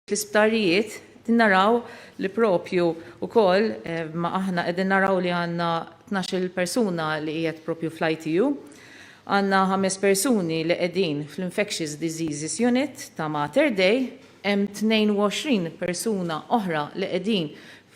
Fl-isptarijiet naraw li propju wkoll ma aħna qegħdin naraw li għandna 12 persuna li qiegħed propju fl-ITU, għandna 5 persuni li qegħdin fl-Infectious Diseases Unit ta' Mater Dei, hemm 22 persuna oħra li qegħdin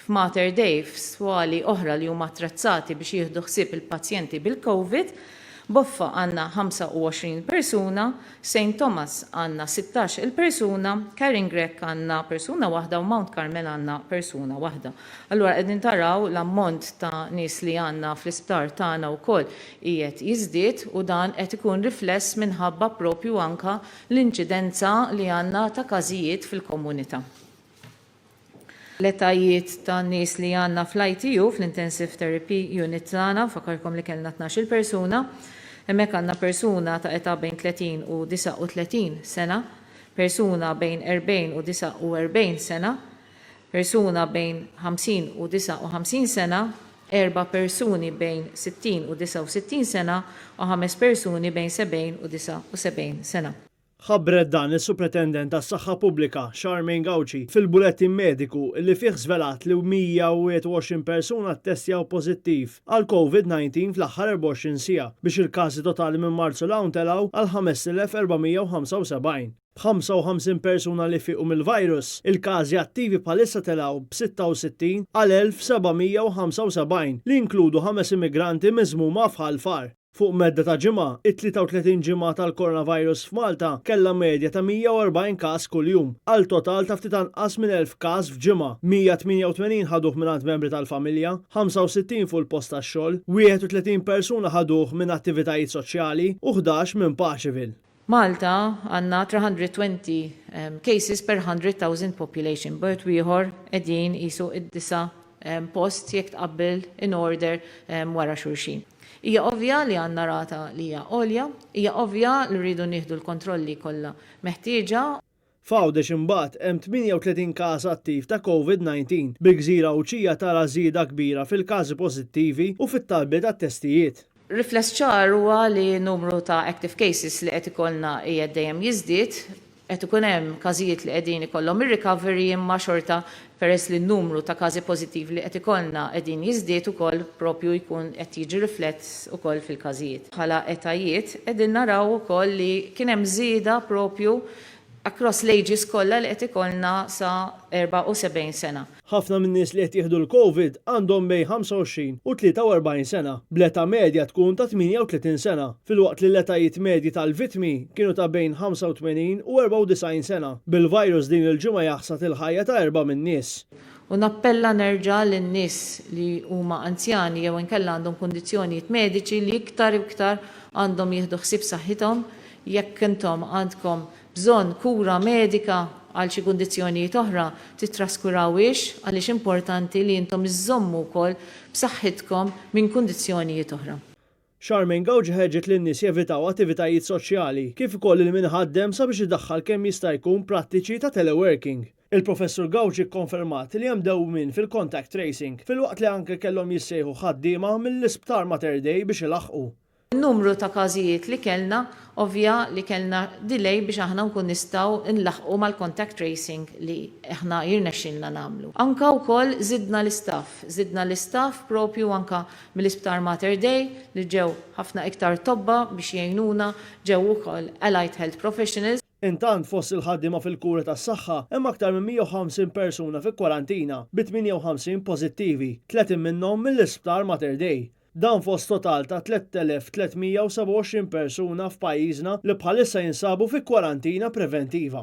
f'Mater Dei f'swali oħra li huma attrezzati biex jieħdu ħsieb il-pazjenti bil-COVID. Boffa għandna 25 persuna, St. Thomas għandna 16 il-persuna, Caringrek għandna persuna waħda u Mount Carmel għandna persuna waħda. Allura qegħdin taraw l-ammont ta' nies li għandna fl-isptar tagħna wkoll qiegħed jiżdied u dan qed ikun rifless minħabba propju anka l-inċidenza li għandna ta' każijiet fil-komunità. L-etajiet ta' nies li għandna fl-ITU, fl-Intensive Therapy Unit tagħna, fakarkom li kellna 12 persuna, hemmhekk għandna persuna ta' età bejn 30 u 39 sena, persuna bejn 40 u 49 sena, persuna bejn 50 u 59 sena, 4 persuni bejn 60 u 69 sena u 5 persuni bejn 70 u 79 sena. Ħabbret dan is-Supretendent tas-Saħħa Pubblika Charmaine Gauci fil-bulettin mediku li fih żvelat li 121 persuna ttestjaw pożittiv għal COVID-19 fl-aħħar 24 siegħa biex il-każi totali minn Marzu l-hawn telgħu għal 5475. 55 persuna li fiqu mill-virus, il-każi attivi bħalissa telgħu b'66 għal 1775 li inkludu 5 immigranti miżmuma f'ħalfar. Fuq medda ta' ġimgħa, it-33 ġimgħa tal-coronavirus f'Malta kellha medja ta' 140 każ kuljum, għal total ta' ftit anqas minn 1000 każ f'ġimgħa. 188 ħaduh mingħand membri tal-familja, 65 fuq il-post tax-xogħol, 31 persuna ħaduh minn attivitajiet soċjali u 11 minn Paċivil. Malta għandna 320 cases per 100,000 population, bert ieħor qegħdin qisu id-disa post jekk tqabbel in order wara xulxin. Hija ovvja li għandna rata li hija għolja, hija ovvja li rridu nieħdu l-kontrolli kollha meħtieġa. F'Għawdex imbagħad hemm 38 każ attiv ta' COVID-19 bi Gżira Uċija tara żieda kbira fil-każi pożittivi u fit-talbiet tat-testijiet. Rifless ċar huwa li numru ta' active cases li qed ikollna hija dejjem jiżdied, qed ikun hemm każijiet li qegħdin ikollhom ir-recovery imma xorta peress li n-numru ta' każi pożittivi li qed ikollna qegħdin jiżdied ukoll propju jkun qed jiġi riflett ukoll fil-każijiet. Bħala etajiet qegħdin naraw ukoll li kien hemm żieda propju across l-ages kollha li qed ikollna sa 74 sena. Ħafna min-nies li qed jieħdu l-COVID għandhom bejn 25 u 43 sena, bl-età medja tkun ta' 38 sena, filwaqt li l-etajiet medji tal-vittmi kienu ta' bejn 85 u 94 sena. Bil-virus din il-ġimgħa jaħsad il-ħajja ta' 4 min-nies. U nappella nerġa' lin-nies li huma anzjani jew inkella għandhom kundizzjonijiet mediċi li iktar għandhom jieħdu ħsieb saħħithom jekk intom għandkom bżonn kura medika għal xi kundizzjonijiet oħra titraskurawiex għaliex importanti li intom iżommu wkoll b'saħħitkom minn kundizzjonijiet oħra. Charmaine Gauci ħeġġet lin-nies jevitaw attivitajiet soċjali kif ukoll il-minħaddem sabiex idaħħal kemm jista' jkun prattiċi ta' teleworking. Il-Professur Gauci kkonfermat li hemm dewmien fil-contact tracing filwaqt li anke kellhom jissejħu ħaddiema mill-isptar Mater Dei biex ilaħqu. Il-numru ta' każijiet li kellna, ovvja li kellna delay biex aħna nkun nistgħu nlaħqu mal-contact tracing li aħna jirnexxilna nagħmlu. Anka wkoll żidna l-istaff propju anka mill-Isptar Mater Dei li ġew ħafna iktar tobba biex jgħinuna ġew ukoll allied health professionals. Intant fost il-ħaddiema fil-kura tas-saħħa hemm aktar minn 150 persuna fi kwarantina bi 58 pożittivi, 30 minnhom mill-Isptar Mater Dei. Dan fost total ta' 3327 persuna f'pajjiżna li bħalissa jinsabu fi kwarantina preventiva.